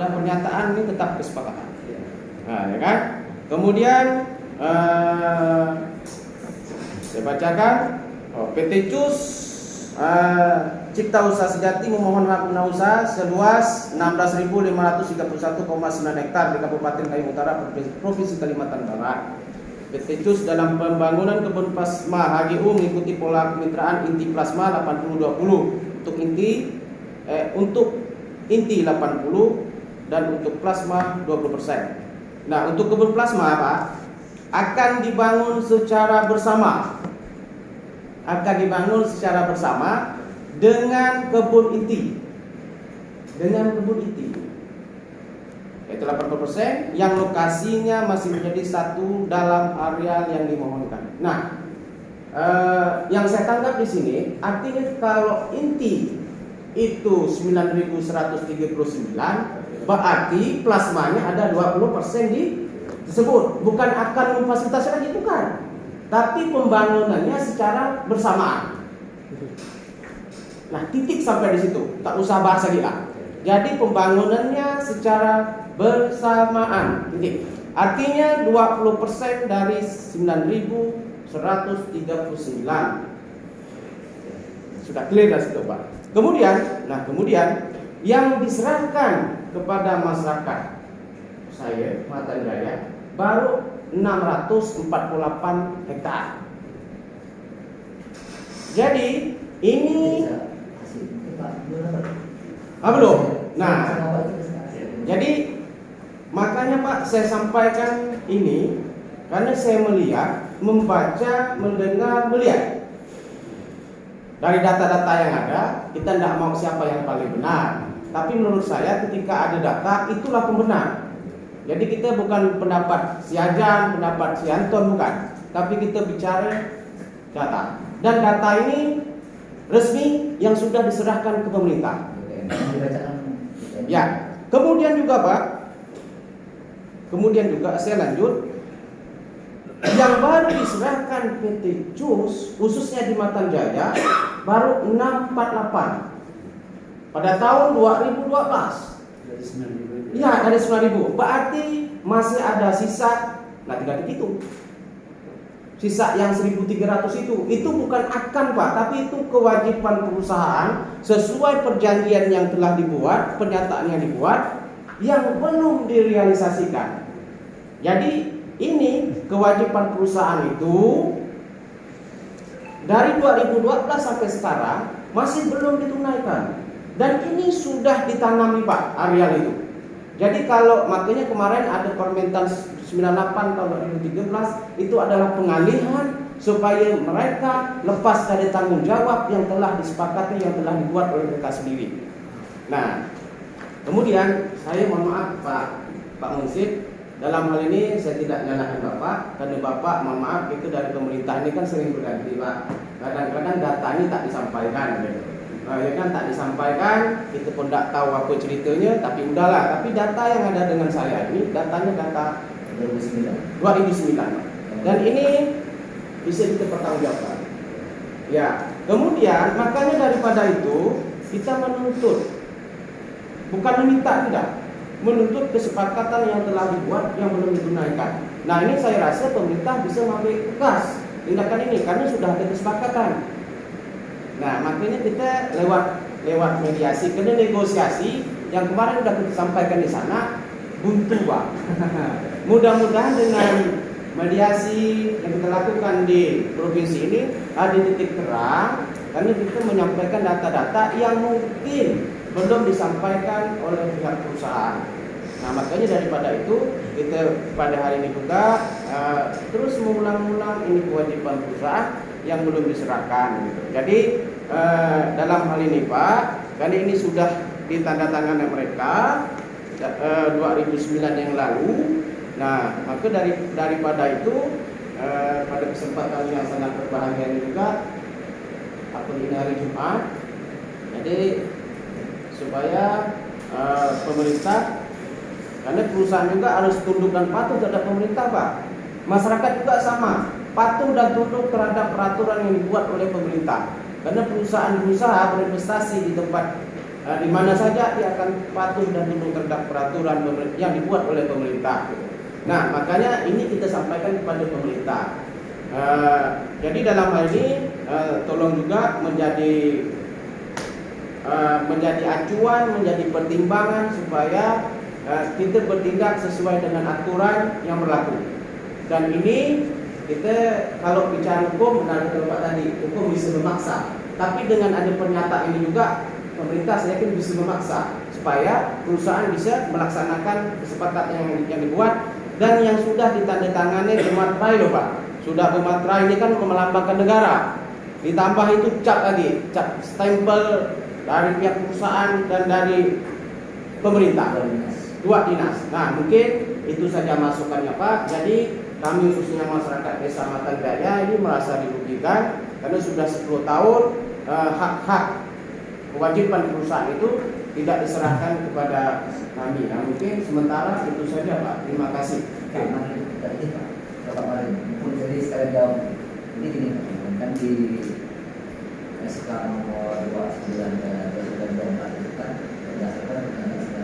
pada pernyataan ini tetap kesepakatan. Nah, ya kan? Kemudian saya bacakan, PT CUS Cipta Usaha Sejati memohon hak guna usaha seluas 16.531,9 hektar di Kabupaten Kayong Utara, Provinsi Kalimantan Barat. PT CUS dalam pembangunan kebun plasma HGU mengikuti pola kemitraan inti plasma 80-20 untuk inti 80 dan untuk plasma 20%. Nah, untuk kebun plasma Pak akan dibangun secara bersama. Dengan kebun inti. Yaitu 80% yang lokasinya masih menjadi satu dalam areal yang dimohonkan. Nah, yang saya tangkap di sini artinya kalau inti itu 9.139, berarti plasmanya ada 20% tersebut. Bukan akan memfasilitasi lagi, bukan. Tapi pembangunannya secara bersamaan. Nah, titik sampai di situ, tak usah bahas lagi lah. Jadi pembangunannya secara bersamaan, titik. Artinya 20% dari 9.139. Sudah clear dari situ, Pak. Kemudian yang diserahkan kepada masyarakat saya Matan Jaya baru 648 hektar. Jadi ini belum. Nah, jadi makanya Pak saya sampaikan ini karena saya melihat, membaca, mendengar, melihat dari data-data yang ada. Kita tidak mau siapa yang paling benar, tapi menurut saya ketika ada data itulah pembenar. Jadi kita bukan pendapat si Ajan, pendapat si Anton, bukan, tapi kita bicara data. Dan data ini resmi yang sudah diserahkan ke pemerintah. Ya, kemudian juga saya lanjut. Yang baru diserahkan PT CUS khususnya di Matan Jaya baru 648 pada tahun 2012. Ya, dari 9.000. Berarti masih ada sisa. Nah, tinggal dihitung. Sisa yang 1.300 itu bukan akan Pak, tapi itu kewajiban perusahaan sesuai perjanjian yang telah dibuat, pernyataan yang dibuat yang belum direalisasikan. Jadi ini kewajiban perusahaan itu dari 2012 sampai sekarang masih belum ditunaikan. Dan ini sudah ditanami Pak areal itu. Jadi kalau makanya kemarin ada Permentan 98 tahun 2013 itu adalah pengalihan supaya mereka lepas dari tanggung jawab yang telah disepakati, yang telah dibuat oleh mereka sendiri. Nah, kemudian saya mohon maaf Pak Munsif, dalam hal ini saya tidak nyalakan Bapak karena Bapak mohon maaf itu dari pemerintah ini kan sering berganti Pak. Kadang-kadang data ini tak disampaikan gitu. Ya kan tak disampaikan, kita pun tidak tahu apa ceritanya, tapi udahlah. Tapi data yang ada dengan saya ini datanya data 2009. Dan ini bisa kita pertanggungjawabkan. Ya, kemudian makanya daripada itu kita menuntut, bukan meminta, tidak, menuntut kesepakatan yang telah dibuat yang belum ditunaikan. Nah, ini saya rasa pemerintah bisa mengambil tegas tindakan ini karena sudah ada kesepakatan. Nah, makanya kita lewat mediasi, karena negosiasi yang kemarin sudah kita sampaikan di sana buntu Pak. Mudah-mudahan dengan mediasi yang kita lakukan di provinsi ini ada titik terang, karena kita menyampaikan data-data yang mungkin belum disampaikan oleh pihak perusahaan. Nah, makanya daripada itu kita pada hari ini juga terus mengulang-ulang ini kewajiban perusahaan yang belum diserahkan gitu. Jadi dalam hal ini Pak, karena ini sudah ditandatangani mereka 2009 yang lalu. Nah, maka daripada itu pada kesempatan yang sangat berbahagia ini juga ini hari Jumat, jadi supaya pemerintah, karena perusahaan juga harus tunduk dan patuh terhadap pemerintah Pak. Masyarakat juga sama, patuh dan tunduk terhadap peraturan yang dibuat oleh pemerintah. Karena perusahaan berusaha berinvestasi di tempat di mana saja dia akan patuh dan tunduk terhadap peraturan yang dibuat oleh pemerintah. Nah, makanya ini kita sampaikan kepada pemerintah. Jadi dalam hal ini tolong juga menjadi acuan, menjadi pertimbangan supaya kita bertindak sesuai dengan aturan yang berlaku. Dan ini kita kalau bicara hukum, benar kata Pak tadi, hukum bisa memaksa. Tapi dengan ada pernyataan ini juga, pemerintah saya yakin bisa memaksa supaya perusahaan bisa melaksanakan kesepakatan yang dibuat dan yang sudah ditandatangani bermaterai loh Pak. Sudah bermaterai ini kan melambangkan negara. Ditambah itu cap lagi, cap stempel dari pihak perusahaan dan dari pemerintah. Dua dinas. Nah, mungkin itu saja masukannya Pak. Jadi kami khususnya masyarakat Desa Matan Jaya ini merasa dirugikan karena sudah 10 tahun hak-hak kewajiban perusahaan itu tidak diserahkan kepada kami. Nah, mungkin sementara itu saja Pak. Terima kasih. Jadi sekali jawab ini gini kan di SK nomor 29 itu kan berdasarkan Undang-Undang 98.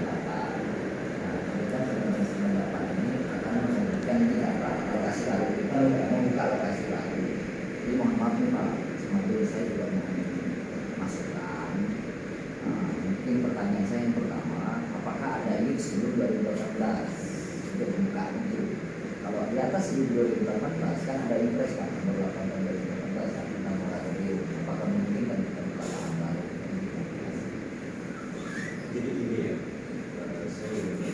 Nah, kita Undang-Undang 98 ini akan memberikan ini apa alokasi lalu kita membuka alokasi lalu. Jadi mohon maaf nih Pak, semoga saya juga mau masukan. Mungkin pertanyaan saya yang pertama, apakah ada ini sebelum 2018 untuk pembukaan itu? Kalau di atas di 2018 kan ada impres kan nomor 8 tahun 2018 tentang moratorium. Apakah mungkin kan kita buka lahan baru? Jadi ini ya, saya mungkin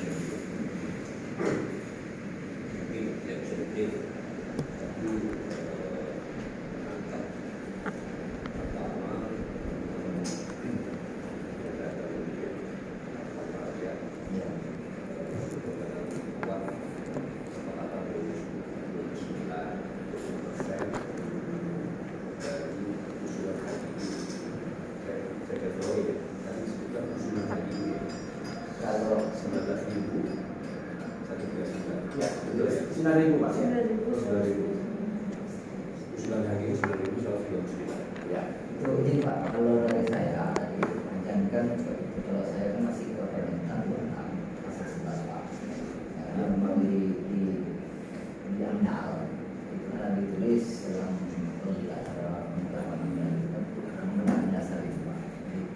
tidak bisa detail, tapi angka pertama kalau 19.000 Ya, 9.000 Pak. 9.000 usulan lagi 9.129. Ya. Itu ini Pak, kalau dari saya tadi menjanjikan kalau saya kan masih ke permintaan 26 pasal 11 Pak. Karena memang di amdal itu kan ada ditulis dalam Undang-Undang Dasar itu Pak. Jadi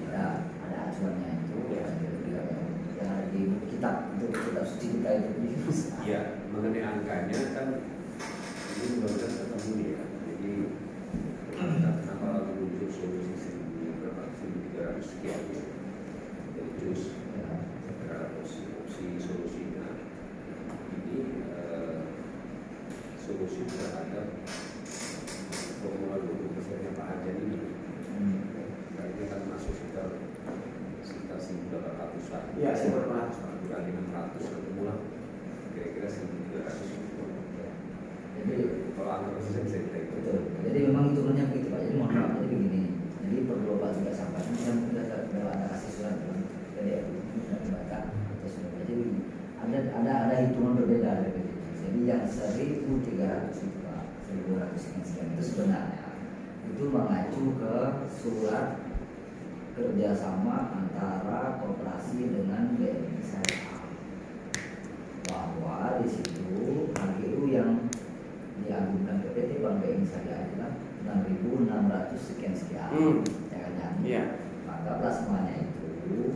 tidak ada acuannya itu yang ada di kitab itu kitab suci kita itu. Ya, mengenai angkanya kan ini mudah-mudahan ketemu ya. Jadi kita kenapa lalu muncul solusi 1.300 sekian ya. Jadi terus solusinya ini solusi terhadap formula 20% Pak Arjan ini. Ini kan masuk sekitar 1.800-an. Ya, 1.800 Pak. Bukan 600 ketemu kira-kira 1.300. Jadi kalau angka bisa kita itu. betul. Jadi memang hitungannya begitu Pak. Jadi mohon maaf jadi begini. Jadi perlu Bapak juga sampaikan. Saya mungkin kalau ada kasih surat dari sudah dibaca atau sudah baca. Jadi ada hitungan berbeda dari PJJ. Jadi yang 1.300 itu Pak, 1.200 sekian itu sebenarnya itu mengacu ke surat kerjasama antara koperasi dengan BNI Syariah, bahwa di situ HGU yang diagunkan ke PT Bank BNI Syariah itu kan 6.600 sekian ya kan ya. Iya. Maka plasmanya itu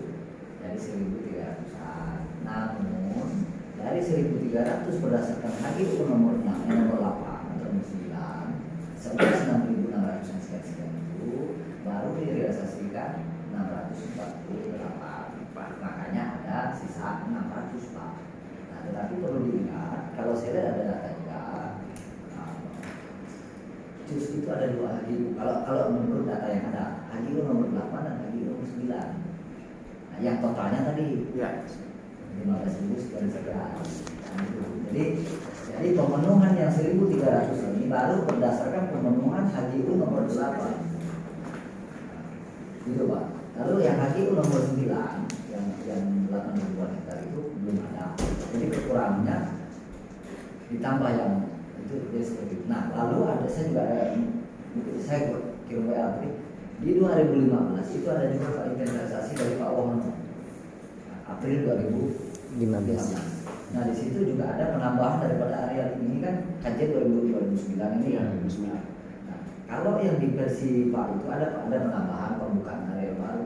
dari 1.300-an. Namun dari 1.300 berdasarkan HGU nomornya nomor 8 atau nomor 9 sebesar 6.600 sekian itu baru direalisasikan 648. Makanya ada sisa 600 Pak. Nah, tetapi perlu diingat kalau saya ada data juga, justru itu ada dua HGU. Kalau menurut data yang ada, HGU nomor 8 dan HGU nomor 9. Nah, yang totalnya tadi Ya. 15.000 sekian. Nah, itu. Jadi pemenuhan yang 1.300 ini baru berdasarkan pemenuhan HGU nomor 8. Gitu Pak. Lalu yang HGU nomor 9 yang 8.000 hektar itu belum ada. Jadi kekurangannya ditambah yang itu dia seperti itu. Nah lalu ada saya juga saya kirim WA tadi Di 2015 itu ada juga Pak inventarisasi dari Pak Wono April 2015. Nah di situ juga ada penambahan daripada area ini kan kajian 2009 ini Iya, ya. 2009. Nah, kalau yang di versi Pak itu ada penambahan pembukaan area baru.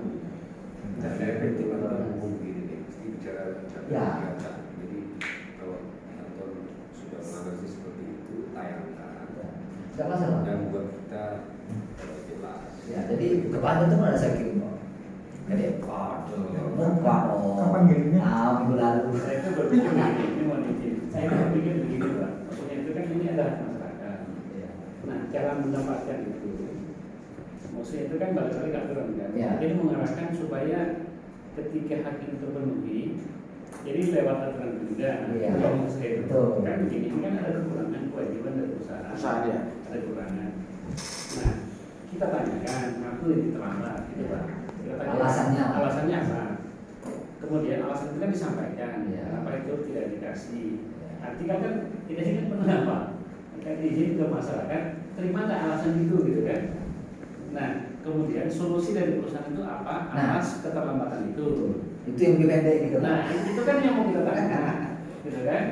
Dan efektif atau mungkin ini mesti bicara Ya. kegiatan. Jadi kalau kantor sudah menganalisis seperti itu tayangkan Tidak masalah. dan buat kita jelas. Ya jadi ke Banten itu ada saya kirim Pak. Jadi muka Kapan kirimnya? minggu lalu. Saya itu berpikir begini, ini mau izin. Saya itu berpikir begini Pak. Maksudnya itu kan ini adalah masyarakat. Ya. Nah, cara mendapatkan itu, maksudnya itu kan balik lagi aturan kan. Ya. Jadi mengarahkan supaya ketika hak itu terpenuhi, jadi lewat aturan juga. Iya. Kalau maksud saya itu Betul. kan begini, ini kan ada kekurangan kewajiban dari perusahaan. Perusahaan, ya. Ada kekurangan. Nah, kita tanyakan, ngaku ini terlambat, gitu Pak. Kita tanyakan, Alasannya. Alasannya apa? Kemudian alasan itu kan disampaikan, Iya. kenapa itu tidak dikasih. Iya. Artinya kan tidak ingin pernah apa? Kan izin ke masyarakat, terima nggak alasan itu gitu kan? Nah, kemudian solusi dari perusahaan itu apa atas keterlambatan itu? Itu yang lebih pendek gitu. Nah, itu kan yang mau kita tanya, gitu kan?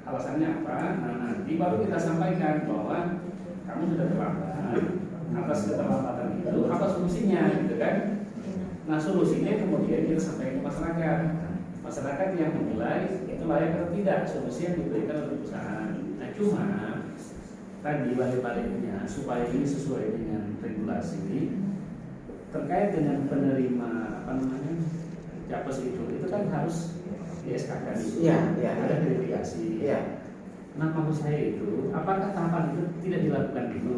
Alasannya apa? Nah, nanti baru kita sampaikan bahwa kamu sudah terlambat atas keterlambatan itu, apa solusinya, gitu kan? Nah, solusinya kemudian kita sampaikan ke masyarakat. Masyarakat yang menilai itu layak atau tidak solusi yang diberikan oleh perusahaan. Nah, cuma tadi balik-baliknya supaya ini sesuai dengan regulasi terkait dengan penerima apa namanya Japes itu kan harus di SK-kan itu. Iya, iya. Ada verifikasi. Iya. Nah, maksud saya itu, apakah tahapan itu tidak dilakukan dulu?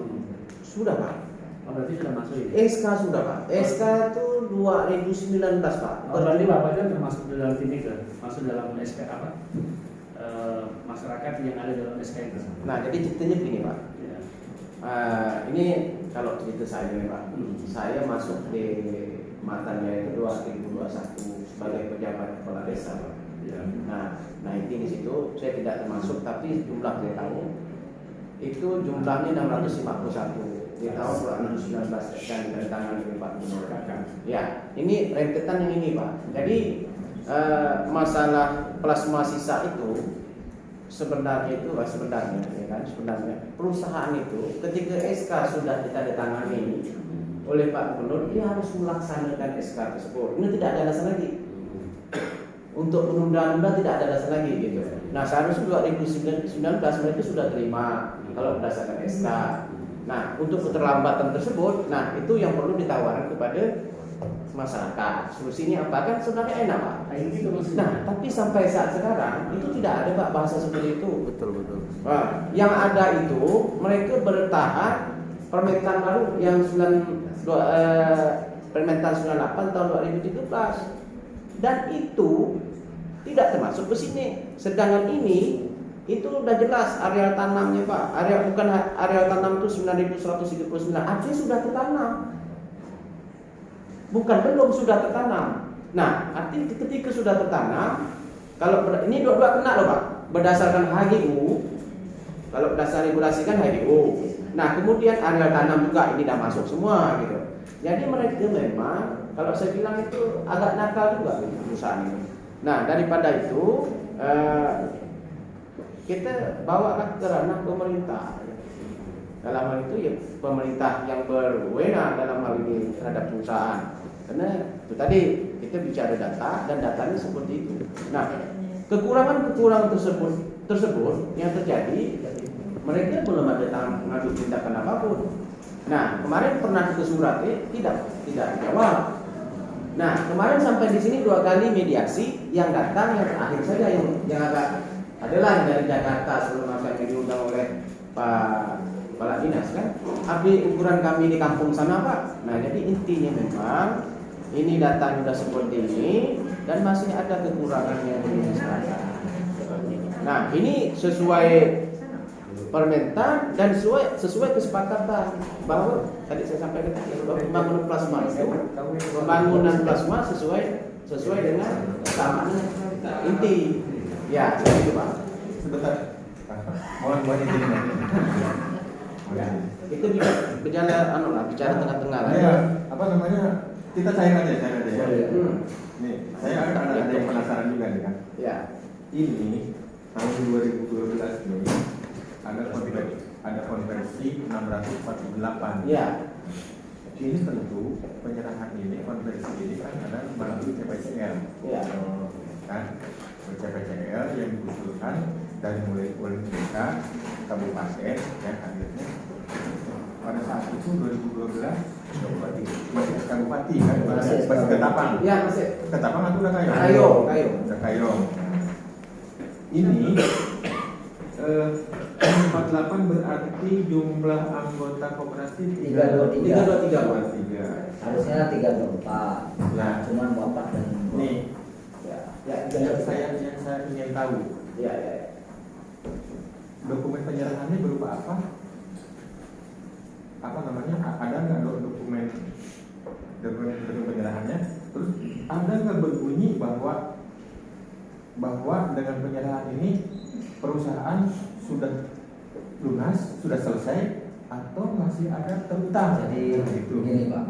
Sudah Pak. Oh, berarti sudah masuk ini. SK sudah Pak. SK itu 2019 Pak. Oh, berarti Bapak itu termasuk dalam tim itu, masuk dalam SK apa? Masyarakat yang ada dalam SK itu. Nah jadi ceritanya begini Pak. Ya. Ini kalau cerita saya nih Pak, saya masuk di Matanya itu 2021 sebagai pejabat kepala desa Pak. Ya. Nah ini di situ saya tidak termasuk, tapi jumlah saya tahu itu jumlahnya 651 di tahun 2019 dan ditandatangani oleh Pak Gubernur. Ya, ini rentetan yang ini Pak. Jadi masalah plasma sisa itu sebenarnya ya kan, sebenarnya perusahaan itu ketika SK sudah ditandatangani oleh Pak Gubernur, dia harus melaksanakan SK tersebut. Ini tidak ada alasan lagi. Untuk menunda-nunda tidak ada alasan lagi gitu. Nah, seharusnya 2019 mereka sudah terima kalau berdasarkan SK. Nah, untuk keterlambatan tersebut, nah itu yang perlu ditawarkan kepada masyarakat. Solusinya apa? Kan sebenarnya enak Pak. Nah, tapi sampai saat sekarang itu tidak ada Pak bahasa seperti itu. Betul. Nah, yang ada itu mereka bertahan permintaan baru yang permintaan 98 tahun 2017 dan itu tidak termasuk ke sini. Sedangkan ini itu udah jelas areal tanamnya Pak. Bukan areal tanam itu 9.139, artinya sudah tertanam. Bukan belum sudah tertanam. Nah, artinya ketika sudah tertanam, kalau ini dua-dua kena loh Pak. Berdasarkan HGU, kalau berdasar regulasi kan HGU. Nah, kemudian areal tanam juga ini dah masuk semua gitu. Jadi mereka memang kalau saya bilang itu agak nakal juga perusahaan ini. Nah, daripada itu kita bawalah ke ranah pemerintah. Dalam hal itu ya pemerintah yang berwenang dalam hal ini terhadap perusahaan. Karena itu tadi kita bicara data dan datanya seperti itu. Nah, kekurangan tersebut yang terjadi, mereka belum ada mengambil tindakan apapun. Nah, kemarin pernah ke surat tidak dijawab. Nah, kemarin sampai di sini 2 kali mediasi, yang datang yang terakhir saja yang agak adalah yang dari Jakarta sebelum masa yang diundang oleh Pak Kepala Dinas kan. Abdi ukuran kami di kampung sana Pak. Nah, jadi intinya memang ini data sudah seperti ini dan masih ada kekurangannya di masyarakat. Nah, ini sesuai permintaan dan sesuai kesepakatan bahwa tadi saya sampaikan pembangunan plasma itu pembangunan plasma sesuai dengan kesamaan inti. Ya, itu Pak. Sebentar. Mohon izin. Ya, itu bicara bicara tengah-tengah lah. Saya apa namanya? Kita cair aja ya. Nih, saya ada yang penasaran juga nih kan. Ya. Ini tahun 2012 ini ada konversi 648. Ya. Ini tentu penyerahan ini, konversi ini kan ada melalui CPCL. Ya. Kan? CPCL yang diusulkan dari mulai desa, kabupaten, ya akhirnya pada saat itu 2012 masih Kabupati kan, masih Ketapang. Ya, masih. Ketapang atau udah Kayo? Kayo. Udah Kayo. Ini 48 berarti jumlah anggota koperasi 323. Harusnya 324. Nah, cuman bapak dan nih Ya, yang saya ingin tahu, Ya. dokumen penyerahannya berupa apa? Apa namanya? Ada nggak dokumen penyerahannya? Terus ada nggak berbunyi bahwa dengan penyerahan ini perusahaan sudah lunas, sudah selesai, atau masih ada terutang? Jadi begini Pak,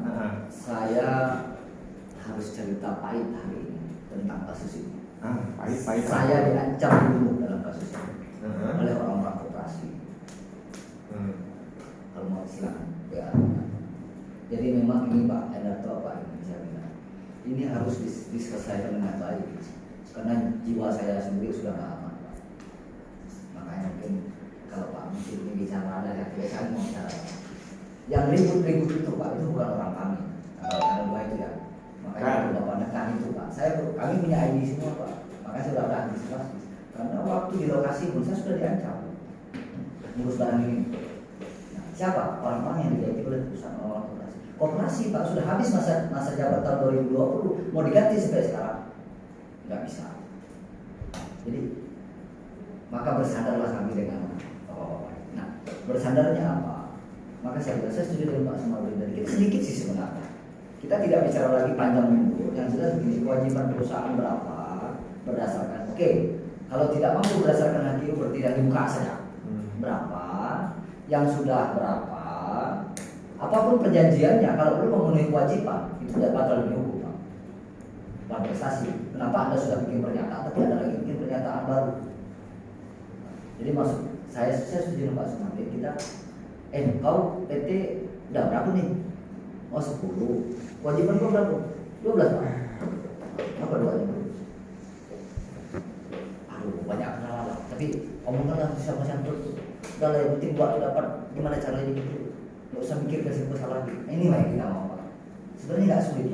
saya harus cerita pahit hari ini tentang kasus ini. Pahit. Saya diancam dulu dalam kasus ini oleh orang-orang koperasi. Kalau mau silakan ya. Jadi memang ini Pak, ada tahu Pak ini saya bilang, ini harus diselesaikan dengan baik karena jiwa saya sendiri sudah nggak aman Pak. Makanya mungkin kalau Pak mungkin ini bicara ada yang biasa mau bicara. Yang ribut-ribut itu Pak itu bukan orang kami. Kalau ada dua itu ya. Makanya Bapak nekan itu Pak. Kami punya ID semua Pak. Makanya sudah ada antisipasi. Karena waktu di lokasi pun saya sudah diancam ngurus barang ini. Nah, siapa orang-orang yang digaji oleh perusahaan orang koperasi? Koperasi Pak sudah habis masa jabatan 2020, mau diganti sampai sekarang nggak bisa. Jadi maka bersadarlah kami dengan Bapak-bapak. Nah, bersadarnya apa? Maka saya setuju dengan Pak Sumardi dan kita sedikit sih sebenarnya. Kita tidak bicara lagi panjang minggu, yang jelas begini, kewajiban perusahaan berapa berdasarkan. Oke, kalau tidak mampu berdasarkan HGU bertindak dibuka saja. Berapa, yang sudah berapa, apapun perjanjiannya, kalau belum memenuhi kewajiban itu tidak batal demi hukum, Pak. Prestasi. Kenapa Anda sudah bikin pernyataan, tapi ada lagi bikin pernyataan baru? Jadi maksud saya setuju dengan Pak Sumardi. Kita, kau PT udah berapa nih? Oh 10. Kewajiban gua berapa? 12 Pak. Apa doanya? Aduh banyak kenalan. Tapi omongan siapa-siapa tuh. Udah lah yang penting gua dapat gimana caranya gitu. Nggak usah mikir kasih masalah lagi. Ini mah yang kita mau Pak. Sebenarnya nggak sulit.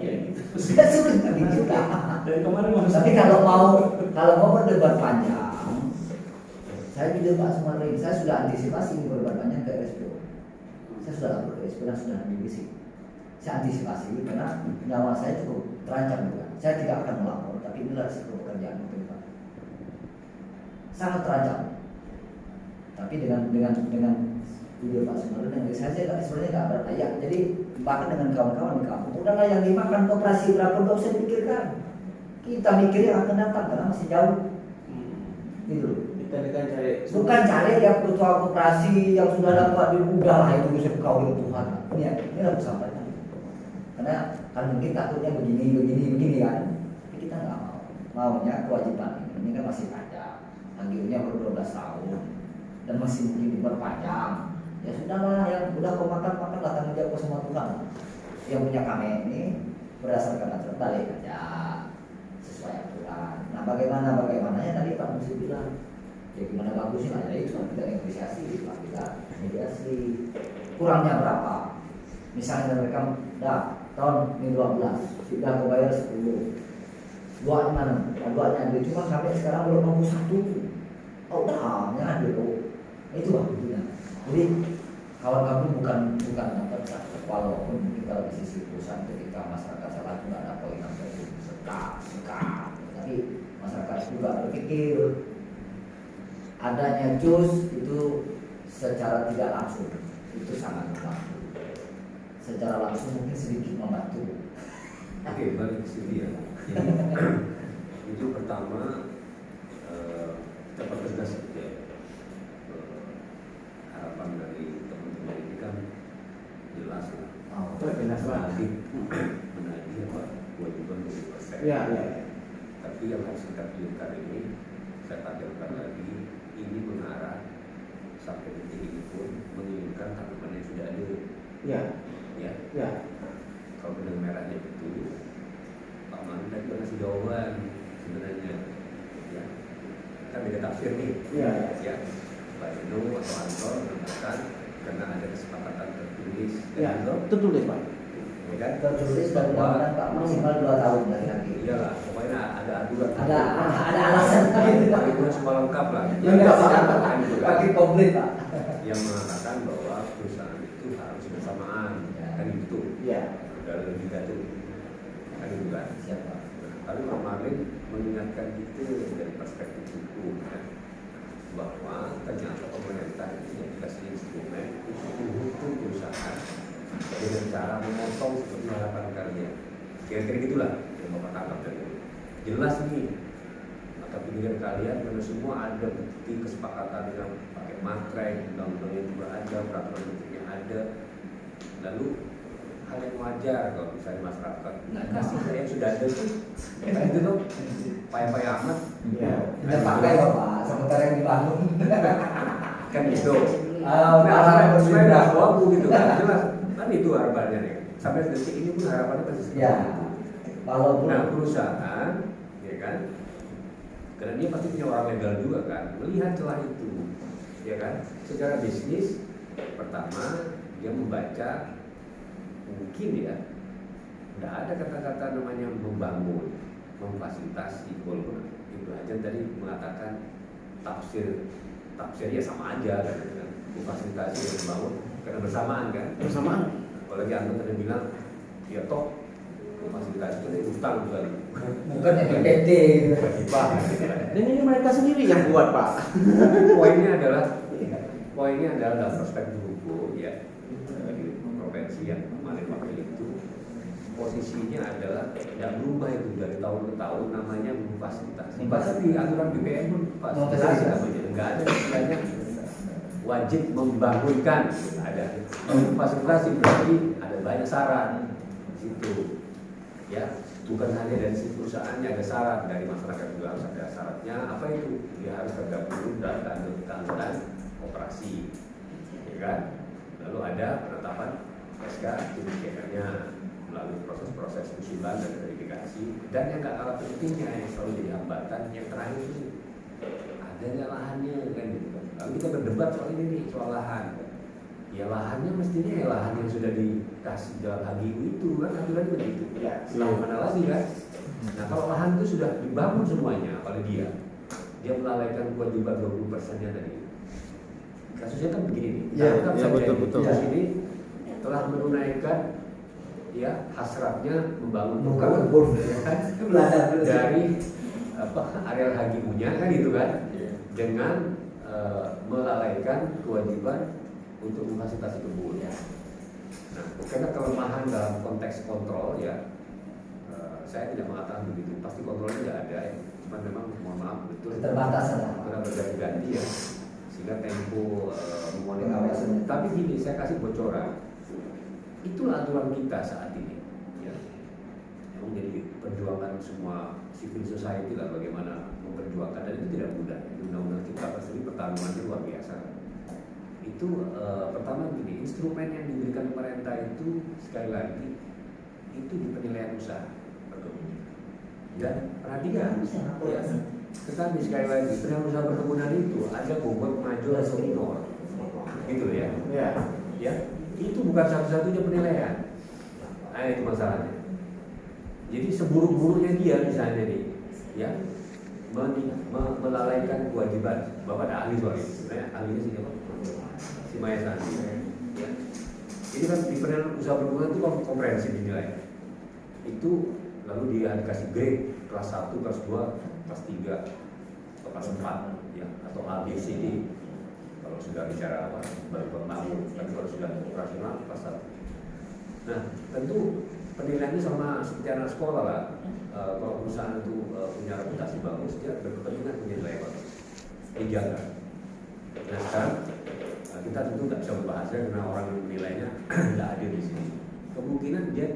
Nggak sulit bagi kita. Dari kemarin tapi kalau mau berdebat panjang, saya juga Pak Sumardi, saya sudah antisipasi ini berdebat panjang ke RSPO. Saya sudah lapor ke RSPO dan sudah divisi. Saya antisipasi karena nyawa saya cukup terancam juga. Saya tidak akan melapor, tapi inilah risiko pekerjaan itu Pak. Sangat terancam. Tapi dengan video Pak Sumardi dan saya sebenarnya nggak berdaya. Jadi bahkan dengan kawan-kawan di kampung, udahlah yang dimakan operasi berapa nggak usah dipikirkan. Kita mikir yang akan datang karena masih jauh. Gitu. Bukan cari yang ketua koperasi yang sudah dapat udahlah itu bisa kau Tuhan. Ini harus sampaikan. Karena kan mungkin takutnya begini kan. Tapi kita nggak mau. Maunya kewajiban ini kan masih panjang. Anggurnya baru 12 tahun dan masih mungkin diperpanjang. Ya sudahlah, yang udah kau makan lah, tanggung jawab sama Tuhan. Yang punya kami ini berdasarkan aturan balik aja sesuai aturan. Nah bagaimananya tadi Pak Musi bilang. Ya gimana bagusnya aja itu kita negosiasi, kita mediasi. Kurangnya berapa? Misalnya mereka tahun ini 12, sudah kau bayar 10. Dua mana? Duanya ada, cuma sampai sekarang belum mampu 1. Oh udah, ada tuh. Itu waktunya. Jadi kawan-kawan bukan dapat walaupun mungkin kalau di sisi perusahaan ketika masyarakat salah juga ada poin sampai sekat. Tapi masyarakat juga berpikir adanya jus itu secara tidak langsung itu sangat membantu. Secara langsung mungkin sedikit membantu. Oke, balik ke sini ya. Jadi, itu pertama cepat tegas gitu ya. Harapan dari teman-teman menagih apa kewajiban 20%. Ya, ya. Tapi yang harus kita clearkan ini, saya tampilkan lagi, ini mengarah sampai detik ini pun menginginkan tanaman yang sudah ada. Ya, Ya, ya. kalau benang merahnya itu, Pak Manu tadi ngasih jawaban sebenarnya. Ya, kan beda tafsir nih. Ya. Ya, Pak Eno atau Anton mengatakan karena ada kesepakatan tertulis. Ya, dan tertulis Pak. ya kan? Tertulis dan undang-undang Pak maksimal 2 tahun dari lagi. Iyalah, pokoknya ada aturan. Ada alasan gitu Pak. Itu semua lengkap lah. Ya enggak Pak. Kan gitu kan. Pakai komplit Pak. Yang mengatakan bahwa perusahaan itu harus bersamaan, Ya. kan gitu. Ya. Dari logika itu, kan gitu kan. Siapa? Tapi Pak Marlin mengingatkan itu dari perspektif hukum, kan? Bahwa ternyata pemerintah ini dikasih instrumen untuk menghukum perusahaan dengan cara memotong seperti harapan kalian. Kira-kira gitulah yang Bapak tangkap dari itu. Jelas nih mata pikiran kalian karena semua ada bukti kesepakatan yang pakai matrai, undang-undangnya juga ada, peraturan bentuknya ada. Lalu hal yang wajar kalau misalnya masyarakat nggak kasih yang sudah ada tuh, kan itu tuh payah-payah amat. Ya. Kita pakai Bapak, sementara yang dibangun. Kan gitu. Malah Nah, supaya nggak berbeda. wabu gitu kan, jelas. Kan itu harapannya nih. Sampai detik ini pun harapannya pasti seperti Ya. itu. Walaupun Nah perusahaan, ya kan, karena dia pasti punya orang legal juga kan, melihat celah itu, ya kan. Secara bisnis, pertama dia membaca, mungkin ya, tidak ada kata-kata namanya membangun, memfasilitasi, walaupun itu aja tadi mengatakan tafsirnya sama aja kan, memfasilitasi dan membangun karena bersamaan kan. Bersamaan. Apalagi Anda tadi bilang, ya toh memfasilitasi itu utang bukan bukan EPT gitu. hibah. Dan ini mereka sendiri yang buat Pak. Poinnya adalah dalam perspektif hukum ya di provinsi yang kemarin wakil itu posisinya adalah tidak berubah itu dari tahun ke tahun namanya memfasilitasi. Bahkan di aturan BPN pun fasilitasi namanya nggak ada istilahnya wajib membangunkan, ada fasilitasi berarti ada banyak syarat di situ ya, bukan hanya dari si perusahaannya ada syarat, dari masyarakat juga harus ada syaratnya. Apa itu? Dia harus tergabung dalam keanggotaan operasi, ya kan? Lalu ada penetapan SK kebijakannya melalui proses-proses usulan dan verifikasi, dan yang nggak kalah pentingnya yang selalu jadi hambatan yang terakhir itu adanya lahannya kan gitu kan. Lalu kita berdebat soal ini nih, soal lahan. Ya lahannya mestinya ya lahan yang sudah dikasih dalam HGU itu kan aturannya begitu. Ya. Selama mana lagi kan? Nah kalau lahan itu sudah dibangun semuanya, apalagi dia melalaikan kewajiban 20%-nya tadi. Kasusnya kan begini nih. Ya, Kita ya, betul, jadi betul. kasus ini telah menunaikan ya hasratnya membangun Bukan kebun kebun, kan? Belanda dari areal HGU-nya kan gitu kan, dengan melalaikan kewajiban untuk memfasilitasi kebun. Nah, karena kelemahan dalam konteks kontrol ya, saya tidak mengatakan begitu. Pasti kontrolnya tidak ada ya. Cuma memang mohon maaf betul. keterbatasan lah. Karena berganti-ganti ya, sehingga tempo memonitor. Pengawasannya. Tapi gini, saya kasih bocoran. Itulah aturan kita saat ini. Ya. Memang jadi perjuangan semua civil society lah bagaimana memperjuangkan, dan itu tidak mudah. Undang-undang Cipta Kerja pertarungannya luar biasa. Itu pertama gini, instrumen yang diberikan pemerintah itu sekali lagi itu di penilaian usaha perkebunan. Dan perhatikan, ya, tetapi sekali lagi penilaian usaha perkebunan itu ada bobot major atau minor, gitu ya. Ya. Ya, itu bukan satu-satunya penilaian. Nah itu masalahnya. Jadi seburuk-buruknya dia misalnya nih, ya, melalaikan kewajiban. Bapak ada ahli soal ini, sebenarnya ahlinya siapa? Si Maya Sandi. Ya. Ini kan di penilaian usaha perkebunan itu komprehensif dinilai. Itu lalu dia dikasih grade kelas 1, kelas 2, kelas 3, atau kelas 4, ya, atau A, B, C, D. Kalau sudah bicara apa, baru bangun, tapi kalau sudah operasional kelas 1. Nah, tentu penilaiannya sama seperti anak sekolah lah. Kalau perusahaan itu punya reputasi bagus, dia berkepentingan punya nilai bagus. Dijaga. Nah sekarang kita tentu tidak bisa berbahasa karena orang yang menilainya tidak hadir di sini. Kemungkinan dia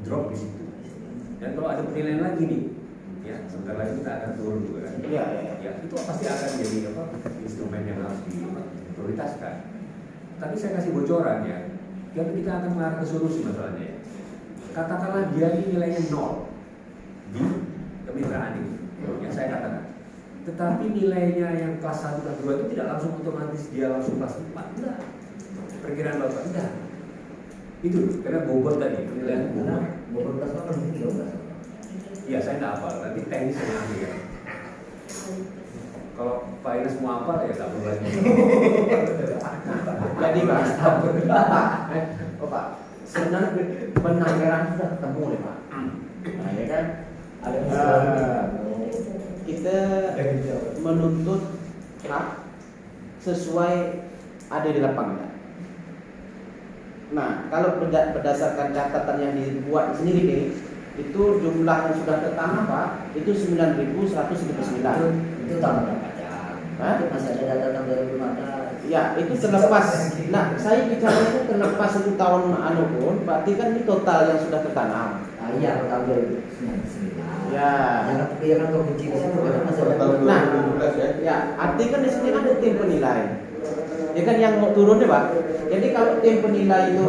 drop di situ. Dan kalau ada penilaian lagi nih, ya sebentar lagi kita akan turun juga kan. Iya, iya. Ya itu pasti akan jadi apa instrumen yang harus diprioritaskan. Tapi saya kasih bocoran ya, jadi kita akan mengarah ke solusi masalahnya ya. Katakanlah dia ini nilainya 0 di kemitraan ini, yang saya katakan. Tetapi nilainya yang kelas 1 dan 2 itu tidak langsung otomatis dia langsung kelas 4, enggak. Perkiraan Bapak enggak. Itu karena bobot tadi, penilaian bobot. Bobot kelas apa mungkin 12. Iya, saya enggak hafal, nanti teknis saya nanti ya. Kalau Pak Ines mau hafal ya enggak perlu lagi. Jadi Pak, oh Pak, sebenarnya benang merah sudah ketemu nih Pak. Nah, ya kan? Ada Kita menuntut hak sesuai ada di lapangan. Nah, kalau berdasarkan catatan yang dibuat sendiri nih, itu jumlah yang sudah tertanam Pak, itu 9.139. Itu tahun berapa ya? Hah? Itu masih ada data tahun 2015. Ya, itu terlepas. Nah, saya bicaranya terlepas itu tahun anu pun, berarti kan ini total yang sudah tertanam. Ah iya, tahun 2009. Ya. Jangan pikiran kau kecil di situ karena masih ada Tahun Nah, 2017 ya. Ya, arti kan di sini ada tim penilai. Ya kan yang mau turun deh Pak. Jadi kalau tim penilai itu,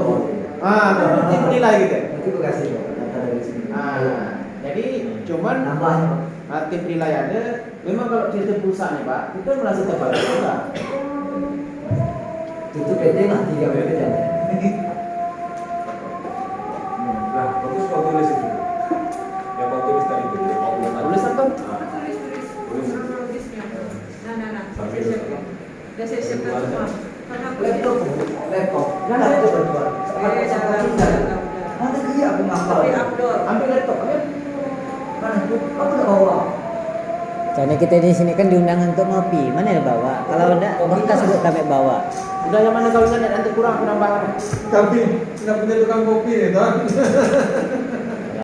tim penilai gitu. Nanti gue kasih data dari sini. Jadi cuman Nambahnya Pak. tim penilai ada. Memang kalau cerita pulsa nih Pak, kita merasa terbalik juga. Itu PT lah 3 PT aja. Nah, bagus kau tulis itu. Yang kau tulis tadi itu. Tulis atau? Udah saya siapkan semua. Karena aku Laptop. Nah, itu berdua. Mana dia aku ngapal. upload. Ambil laptop ya. Mana aku udah bawa. Karena kita di sini kan diundang untuk ngopi, mana ya bawa? Kalau enggak, kita sebut kami bawa. Udah yang mana kau ingat nanti kurang bahan. Kami nggak punya tukang kopi nih, Ton.